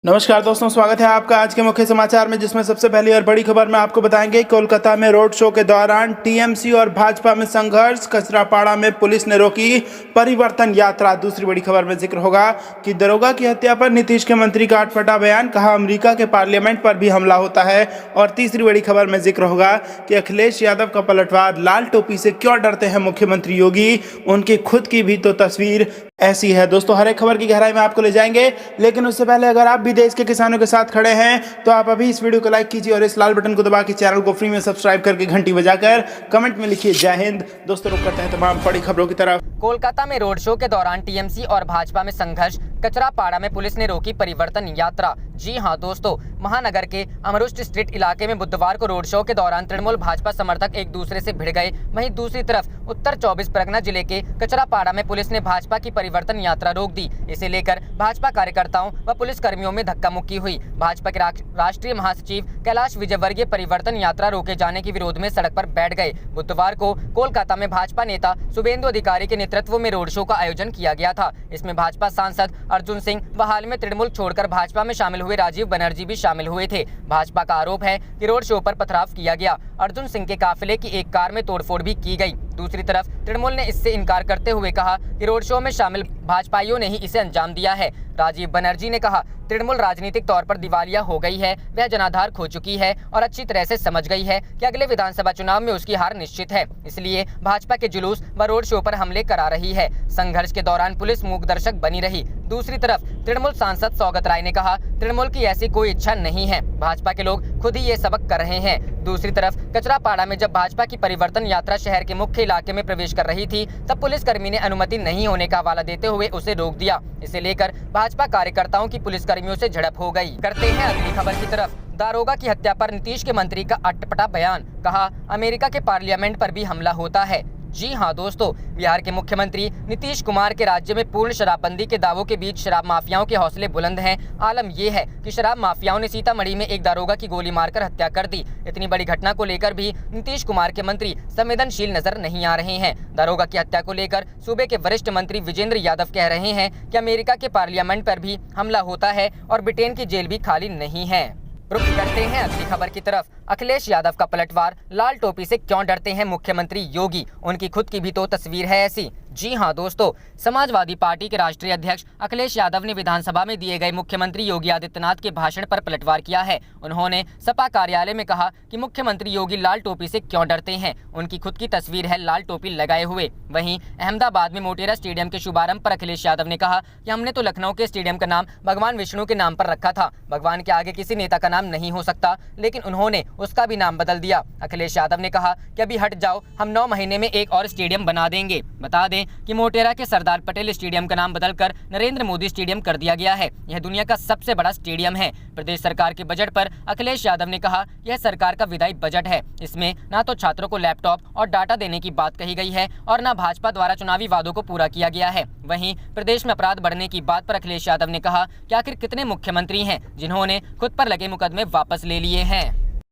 नमस्कार दोस्तों, स्वागत है आपका आज के मुख्य समाचार में, जिसमें सबसे पहली और बड़ी खबर में आपको बताएंगे। कोलकाता में रोड शो के दौरान टीएमसी और भाजपा में संघर्ष, कचरापाड़ा में पुलिस ने रोकी परिवर्तन यात्रा। दूसरी बड़ी खबर में जिक्र होगा कि दरोगा की हत्या पर नीतीश के मंत्री का अटपटा बयान, कहा अमेरिका के पार्लियामेंट पर भी हमला होता है। और तीसरी बड़ी खबर में जिक्र होगा कि अखिलेश यादव का पलटवार, लाल टोपी से क्यों डरते हैं मुख्यमंत्री योगी, उनकी खुद की भी तो तस्वीर ऐसी है। दोस्तों, हर एक खबर की गहराई में आपको ले जाएंगे, लेकिन उससे पहले अगर आप भी देश के किसानों के साथ खड़े हैं तो आप अभी इस वीडियो को लाइक कीजिए और इस लाल बटन को दबा के चैनल को फ्री में सब्सक्राइब करके घंटी बजाकर कमेंट में लिखिए जय हिंद। दोस्तों, रुक करते हैं तमाम बड़ी खबरों की तरफ। कोलकाता में रोड शो के दौरान टीएमसी और भाजपा में संघर्ष, कचरापाड़ा में पुलिस ने रोकी परिवर्तन यात्रा। जी हां दोस्तों, महानगर के अमरुस्ट स्ट्रीट इलाके में बुधवार को रोड शो के दौरान तृणमूल भाजपा समर्थक एक दूसरे से भिड़ गए। वहीं दूसरी तरफ उत्तर 24 परगना जिले के कचरापाड़ा में पुलिस ने भाजपा की परिवर्तन यात्रा रोक दी। इसे लेकर भाजपा कार्यकर्ताओं व पुलिस कर्मियों में धक्का मुक्की हुई। भाजपा के राष्ट्रीय महासचिव कैलाश विजयवर्गीय परिवर्तन यात्रा रोके जाने के विरोध में सड़क पर बैठ गए। बुधवार को कोलकाता में भाजपा नेता शुभेंदु अधिकारी के नेतृत्व में रोड शो का आयोजन किया गया था। इसमें भाजपा सांसद अर्जुन सिंह व हाल में तृणमूल छोड़कर भाजपा में शामिल हुए राजीव बनर्जी भी शामिल हुए थे। भाजपा का आरोप है कि रोड शो पर पथराव किया गया। अर्जुन सिंह के काफिले की एक कार में तोड़फोड़ भी की गई। दूसरी तरफ तृणमूल ने इससे इनकार करते हुए कहा कि रोड शो में शामिल भाजपाइयों ने ही इसे अंजाम दिया है। राजीव बनर्जी ने कहा, तृणमूल राजनीतिक तौर पर दिवालिया हो गई है, वह जनाधार खो चुकी है और अच्छी तरह से समझ गई है कि अगले विधानसभा चुनाव में उसकी हार निश्चित है, इसलिए भाजपा के जुलूस व रोड शो पर हमले करा रही है। संघर्ष के दौरान पुलिस मूक दर्शक बनी रही। दूसरी तरफ तृणमूल सांसद सौगत राय ने कहा, तृणमूल की ऐसी कोई इच्छा नहीं है, भाजपा के लोग खुद ही ये सबक कर रहे हैं। दूसरी तरफ कचरापाड़ा में जब भाजपा की परिवर्तन यात्रा शहर के मुख्य इलाके में प्रवेश कर रही थी, तब पुलिसकर्मी ने अनुमति नहीं होने का हवाला देते हुए उसे रोक दिया। इसे लेकर भाजपा कार्यकर्ताओं की पुलिसकर्मियों से झड़प हो गई। करते हैं अगली खबर की तरफ। दारोगा की हत्या पर नीतीश के मंत्री का अटपटा बयान, कहा अमेरिका के पार्लियामेंट पर भी हमला होता है। जी हां दोस्तों, बिहार के मुख्यमंत्री नीतीश कुमार के राज्य में पूर्ण शराबबंदी के दावों के बीच शराब माफियाओं के हौसले बुलंद हैं। आलम यह है कि शराब माफियाओं ने सीतामढ़ी में एक दारोगा की गोली मारकर हत्या कर दी। इतनी बड़ी घटना को लेकर भी नीतीश कुमार के मंत्री संवेदनशील नजर नहीं आ रहे हैं। दारोगा की हत्या को लेकर सूबे के वरिष्ठ मंत्री विजेंद्र यादव कह रहे हैं कि अमेरिका के पार्लियामेंट पर भी हमला होता है और ब्रिटेन की जेल भी खाली नहीं है। रुक करते हैं अगली खबर की तरफ। अखिलेश यादव का पलटवार, लाल टोपी से क्यों डरते हैं मुख्यमंत्री योगी, उनकी खुद की भी तो तस्वीर है ऐसी। जी हां दोस्तों, समाजवादी पार्टी के राष्ट्रीय अध्यक्ष अखिलेश यादव ने विधानसभा में दिए गए मुख्यमंत्री योगी आदित्यनाथ के भाषण पर पलटवार किया है। उन्होंने सपा कार्यालय में कहा कि मुख्यमंत्री योगी लाल टोपी से क्यों डरते हैं, उनकी खुद की तस्वीर है लाल टोपी लगाए हुए। वहीं अहमदाबाद में मोटेरा स्टेडियम के शुभारंभ पर अखिलेश यादव ने कहा कि हमने तो लखनऊ के स्टेडियम का नाम भगवान विष्णु के नाम पर रखा था। भगवान के आगे किसी नेता का नाम नहीं हो सकता, लेकिन उन्होंने उसका भी नाम बदल दिया। अखिलेश यादव ने कहा कि अभी हट जाओ, हम 9 महीने में एक और स्टेडियम बना देंगे। बता दें कि मोटेरा के सरदार पटेल स्टेडियम का नाम बदलकर नरेंद्र मोदी स्टेडियम कर दिया गया है। यह दुनिया का सबसे बड़ा स्टेडियम है। प्रदेश सरकार के बजट पर अखिलेश यादव ने कहा, यह सरकार का विधायी बजट है, इसमें ना तो छात्रों को लैपटॉप और डाटा देने की बात कही गई है और न भाजपा द्वारा चुनावी वादों को पूरा किया गया है। वहीं प्रदेश में अपराध बढ़ने की बात पर अखिलेश यादव ने कहा कि आखिर कितने मुख्यमंत्री हैं जिन्होंने खुद पर लगे मुकदमे वापस ले लिए हैं।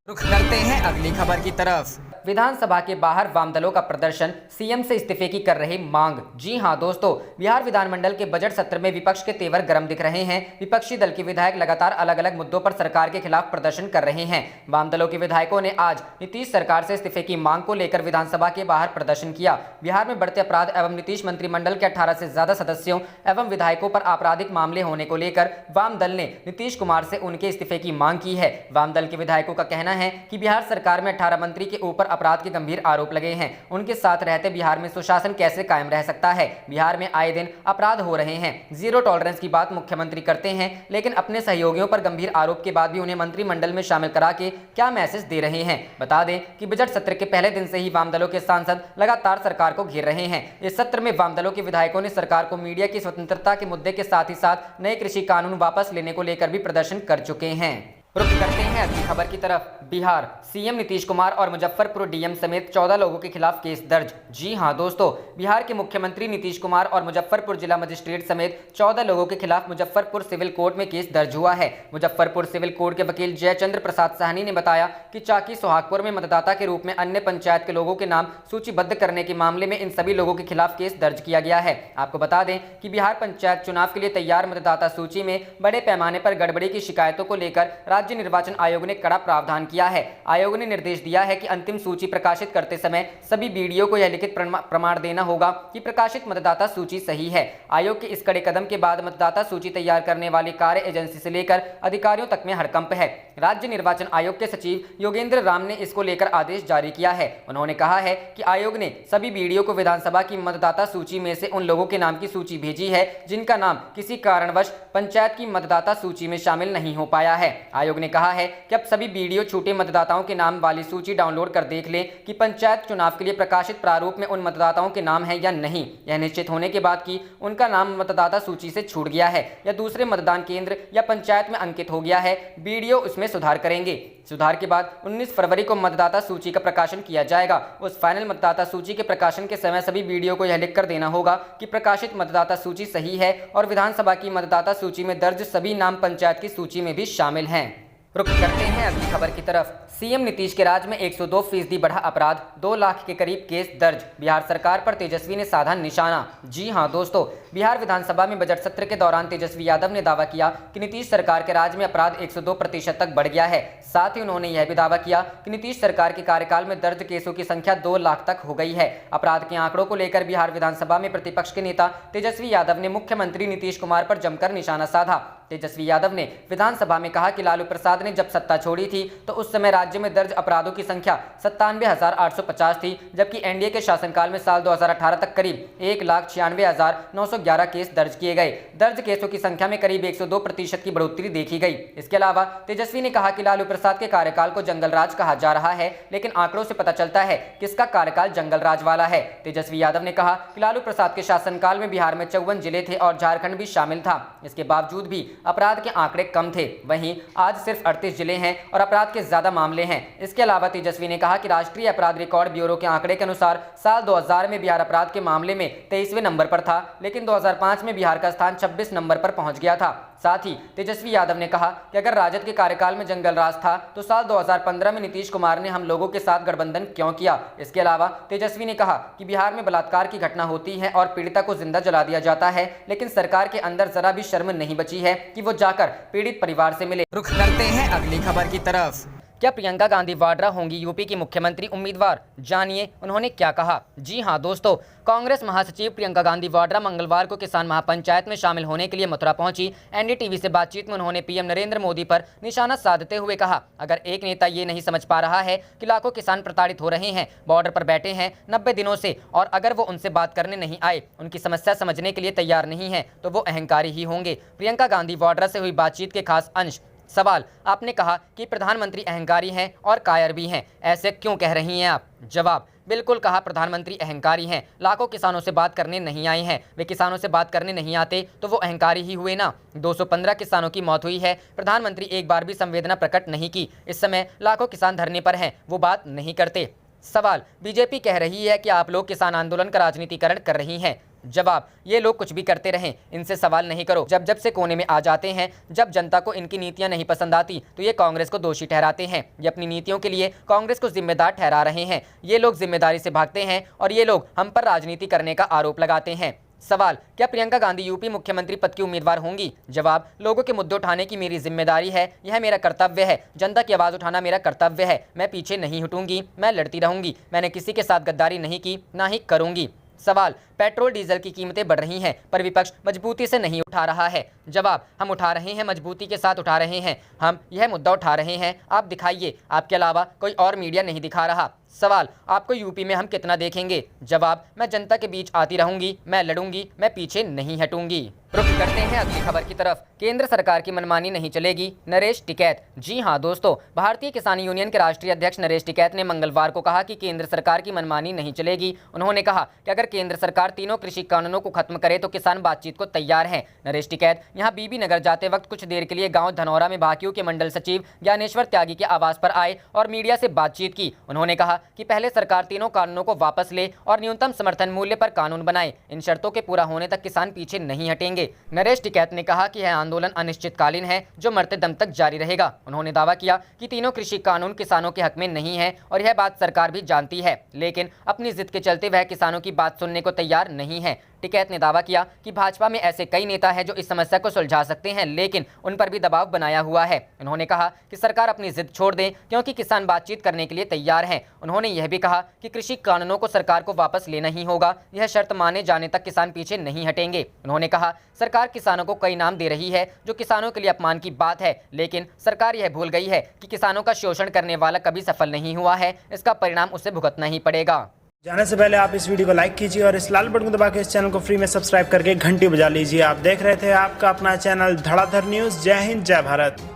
रुख करते हैं अगली खबर की तरफ। विधानसभा के बाहर वाम दलों का प्रदर्शन, सीएम से इस्तीफे की कर रहे मांग। जी हां दोस्तों, बिहार विधानमंडल के बजट सत्र में विपक्ष के तेवर गर्म दिख रहे हैं। विपक्षी दल के विधायक लगातार अलग अलग मुद्दों पर सरकार के खिलाफ प्रदर्शन कर रहे हैं। वाम दलों के विधायकों ने आज नीतीश सरकार से इस्तीफे की मांग को लेकर विधानसभा के बाहर प्रदर्शन किया। बिहार में बढ़ते अपराध एवं नीतीश मंत्रिमंडल के 18 से ज्यादा सदस्यों एवं विधायकों पर आपराधिक मामले होने को लेकर वाम दल ने नीतीश कुमार से उनके इस्तीफे की मांग की है। वाम दल के विधायकों का कहना है कि बिहार सरकार में 18 मंत्री के ऊपर अपराध के गंभीर आरोप लगे हैं। उनके साथ रहते बिहार में सुशासन कैसे कायम रह सकता है। बिहार में आए दिन अपराध हो रहे हैं। जीरो टॉलरेंस की बात मुख्यमंत्री करते हैं, लेकिन अपने सहयोगियों पर गंभीर आरोप के बाद भी उन्हें मंत्रिमंडल में शामिल करा के क्या मैसेज दे रहे हैं। बता दें कि बजट सत्र के पहले दिन से ही वाम दलों के सांसद लगातार सरकार को घेर रहे हैं। इस सत्र में वाम दलों के विधायकों ने सरकार को मीडिया की स्वतंत्रता के मुद्दे के साथ ही साथ नए कृषि कानून वापस लेने को लेकर भी प्रदर्शन कर चुके हैं। रुक करते हैं अगली खबर की तरफ। बिहार सीएम नीतीश कुमार और मुजफ्फरपुर डीएम समेत 14 लोगों के खिलाफ केस दर्ज। जी हां दोस्तों, बिहार के मुख्यमंत्री नीतीश कुमार और मुजफ्फरपुर जिला मजिस्ट्रेट समेत 14 लोगों के खिलाफ मुजफ्फरपुर सिविल कोर्ट में केस दर्ज हुआ है। मुजफ्फरपुर सिविल कोर्ट के वकील जयचंद्र प्रसाद साहनी ने बताया कि चाकी सोहागपुर में मतदाता के रूप में अन्य पंचायत के लोगों के नाम सूचीबद्ध करने के मामले में इन सभी लोगों के खिलाफ केस दर्ज किया गया है। आपको बता दें कि बिहार पंचायत चुनाव के लिए तैयार मतदाता सूची में बड़े पैमाने पर गड़बड़ी की शिकायतों को लेकर राज्य निर्वाचन आयोग ने कड़ा प्रावधान किया है। आयोग ने निर्देश दिया है कि अंतिम सूची प्रकाशित करते समय सभी बीडीओ को यह लिखित प्रमाण देना होगा कि प्रकाशित मतदाता सूची सही है। आयोग के इस कड़े कदम के बाद मतदाता सूची तैयार करने वाली कार्य एजेंसी से लेकर अधिकारियों तक में हड़कंप है। राज्य निर्वाचन आयोग के सचिव योगेंद्र राम ने इसको लेकर आदेश जारी किया है। उन्होंने कहा है कि आयोग ने सभी बीडीओ को विधानसभा की मतदाता सूची में से उन लोगों के नाम की सूची भेजी है जिनका नाम किसी कारणवश पंचायत की मतदाता सूची में शामिल नहीं हो पाया है। आयोग ने कहा है कि अब सभी बीडीओ छूटे मतदाताओं के नाम वाली सूची डाउनलोड कर देख लें कि पंचायत चुनाव के लिए प्रकाशित प्रारूप में उन मतदाताओं के नाम है या नहीं। यह निश्चित होने के बाद कि उनका नाम मतदाता सूची से छूट गया है या दूसरे मतदान केंद्र या पंचायत में अंकित हो गया है, बीडीओ उसमें सुधार करेंगे। सुधार के बाद 19 फरवरी को मतदाता सूची का प्रकाशन किया जाएगा। उस फाइनल मतदाता सूची के प्रकाशन के समय सभी बीडीओ को यह लिखकर देना होगा कि प्रकाशित मतदाता सूची सही है और विधानसभा की मतदाता सूची में दर्ज सभी नाम पंचायत की सूची में भी शामिल हैं। रुक करते हैं अगली खबर की तरफ। सीएम नीतीश के राज में 102% बढ़ा अपराध, 2 लाख के करीब केस दर्ज। बिहार सरकार पर तेजस्वी ने साधा निशाना। जी हां दोस्तों, बिहार विधानसभा में बजट सत्र के दौरान तेजस्वी यादव ने दावा किया कि नीतीश सरकार के राज में अपराध 102% तक बढ़ गया है। साथ ही उन्होंने यह भी दावा किया कि नीतीश सरकार के कार्यकाल में दर्ज केसों की संख्या 2 लाख तक हो गई है। अपराध के आंकड़ों को लेकर बिहार विधानसभा में प्रतिपक्ष के नेता तेजस्वी यादव ने मुख्यमंत्री नीतीश कुमार पर जमकर निशाना साधा। तेजस्वी यादव ने विधानसभा में कहा कि लालू प्रसाद ने जब सत्ता छोड़ी थी तो उस समय राज्य में दर्ज अपराधों की संख्या 97,850 थी, जबकि एनडीए के शासनकाल में साल 2018 तक करीब 1,96,911 केस दर्ज किए गए। दर्ज केसों की संख्या में करीब 102% की बढ़ोतरी देखी गई। इसके अलावा तेजस्वी ने कहा कि लालू प्रसाद के कार्यकाल को जंगल राज कहा जा रहा है, लेकिन आंकड़ों से पता चलता है किसका कार्यकाल जंगल राज वाला है। तेजस्वी यादव ने कहा कि लालू प्रसाद के शासनकाल में बिहार में 54 जिले थे और झारखंड भी शामिल था। इसके बावजूद भी अपराध के आंकड़े कम थे। वहीं आज सिर्फ 38 जिले हैं और अपराध के ज्यादा मामले हैं। इसके अलावा तेजस्वी ने कहा कि राष्ट्रीय अपराध रिकॉर्ड ब्यूरो के आंकड़े के अनुसार साल 2000 में बिहार अपराध के मामले में 23वें नंबर पर था, लेकिन 2005 में बिहार का स्थान 26 नंबर पर पहुंच गया था। साथ ही तेजस्वी यादव ने कहा कि अगर राजद के कार्यकाल में जंगल राज था तो साल 2015 में नीतीश कुमार ने हम लोगों के साथ गठबंधन क्यों किया। इसके अलावा तेजस्वी ने कहा कि बिहार में बलात्कार की घटना होती है और पीड़िता को जिंदा जला दिया जाता है, लेकिन सरकार के अंदर जरा भी शर्म नहीं बची है कि वो जाकर पीड़ित परिवार से मिले। रुख करते हैं अगली खबर की तरफ। क्या प्रियंका गांधी वाड्रा होंगी यूपी की मुख्यमंत्री उम्मीदवार? जानिए उन्होंने क्या कहा। जी हां दोस्तों, कांग्रेस महासचिव प्रियंका गांधी वाड्रा मंगलवार को किसान महापंचायत में शामिल होने के लिए मथुरा पहुंची। एनडीटीवी से बातचीत में उन्होंने पीएम नरेंद्र मोदी पर निशाना साधते हुए कहा, अगर एक नेता ये नहीं समझ पा रहा है कि लाखों किसान प्रताड़ित हो रहे हैं, बॉर्डर पर बैठे हैं 90 दिनों से, और अगर वो उनसे बात करने नहीं आए, उनकी समस्या समझने के लिए तैयार नहीं है, तो वो अहंकारी ही होंगे। प्रियंका गांधी वाड्रा से हुई बातचीत के खास अंश। सवाल, आपने कहा कि प्रधानमंत्री अहंकारी हैं और कायर भी हैं, ऐसे क्यों कह रही हैं आप? जवाब, बिल्कुल कहा, प्रधानमंत्री अहंकारी हैं। लाखों किसानों से बात करने नहीं आए हैं। वे किसानों से बात करने नहीं आते तो वो अहंकारी ही हुए ना। 215 किसानों की मौत हुई है, प्रधानमंत्री एक बार भी संवेदना प्रकट नहीं की। इस समय लाखों किसान धरने पर हैं, वो बात नहीं करते। सवाल, बीजेपी कह रही है कि आप लोग किसान आंदोलन का राजनीतिकरण कर रही हैं। जवाब, ये लोग कुछ भी करते रहें, इनसे सवाल नहीं करो। जब से कोने में आ जाते हैं, जब जनता को इनकी नीतियां नहीं पसंद आती तो ये कांग्रेस को दोषी ठहराते हैं। ये अपनी नीतियों के लिए कांग्रेस को जिम्मेदार ठहरा रहे हैं। ये लोग जिम्मेदारी से भागते हैं और ये लोग हम पर राजनीति करने का आरोप लगाते हैं। सवाल, क्या प्रियंका गांधी यूपी मुख्यमंत्री पद की उम्मीदवार होंगी? जवाब, लोगों के मुद्दे उठाने की मेरी जिम्मेदारी है, यह मेरा कर्तव्य है। जनता की आवाज़ उठाना मेरा कर्तव्य है। मैं पीछे नहीं हटूंगी, मैं लड़ती रहूंगी। मैंने किसी के साथ गद्दारी नहीं की, ना ही करूंगी। सवाल, पेट्रोल डीजल की कीमतें बढ़ रही हैं पर विपक्ष मजबूती से नहीं उठा रहा है। जवाब, हम उठा रहे हैं, मजबूती के साथ उठा रहे हैं। हम यह मुद्दा उठा रहे हैं, आप दिखाइए। आपके अलावा कोई और मीडिया नहीं दिखा रहा। सवाल, आपको यूपी में हम कितना देखेंगे? जवाब, मैं जनता के बीच आती रहूंगी, मैं लड़ूंगी, मैं पीछे नहीं हटूंगी। रुख करते हैं अगली खबर की तरफ। केंद्र सरकार की मनमानी नहीं चलेगी, नरेश टिकैत। जी हां दोस्तों, भारतीय किसान यूनियन के राष्ट्रीय अध्यक्ष नरेश टिकैत ने मंगलवार को कहा कि केंद्र सरकार की मनमानी नहीं चलेगी। उन्होंने कहा कि अगर केंद्र सरकार तीनों कृषि कानूनों को खत्म करे तो किसान बातचीत को तैयार हैं। नरेश टिकैत यहां बीबी नगर जाते वक्त कुछ देर के लिए गाँव धनौरा में भाकियू के मंडल सचिव ज्ञानेश्वर त्यागी के आवास पर आए और मीडिया से बातचीत की। उन्होंने कहा कि पहले सरकार तीनों कानूनों को वापस ले और न्यूनतम समर्थन मूल्य पर कानून बनाए। इन शर्तों के पूरा होने तक किसान पीछे नहीं हटेंगे। नरेश टिकैत ने कहा कि यह आंदोलन अनिश्चितकालीन है जो मरते दम तक जारी रहेगा। उन्होंने दावा किया कि तीनों कृषि कानून किसानों के हक में नहीं है और यह बात सरकार भी जानती है, लेकिन अपनी जिद के चलते वह किसानों की बात सुनने को तैयार नहीं है। टिकैत ने दावा किया कि भाजपा में ऐसे कई नेता हैं जो इस समस्या को सुलझा सकते हैं, लेकिन उन पर भी दबाव बनाया हुआ है। उन्होंने कहा कि सरकार अपनी जिद छोड़ दें क्योंकि किसान बातचीत करने के लिए तैयार हैं। उन्होंने यह भी कहा कि कृषि कानूनों को सरकार को वापस लेना ही होगा, यह शर्त माने जाने तक किसान पीछे नहीं हटेंगे। उन्होंने कहा सरकार किसानों को कई नाम दे रही है जो किसानों के लिए अपमान की बात है, लेकिन सरकार यह भूल गई है कि किसानों का शोषण करने वाला कभी सफल नहीं हुआ है, इसका परिणाम उसे भुगतना ही पड़ेगा। जाने से पहले आप इस वीडियो को लाइक कीजिए और इस लाल बटन को दबा के इस चैनल को फ्री में सब्सक्राइब करके घंटी बजा लीजिए। आप देख रहे थे आपका अपना चैनल धड़ाधड़ न्यूज़। जय हिंद, जय भारत।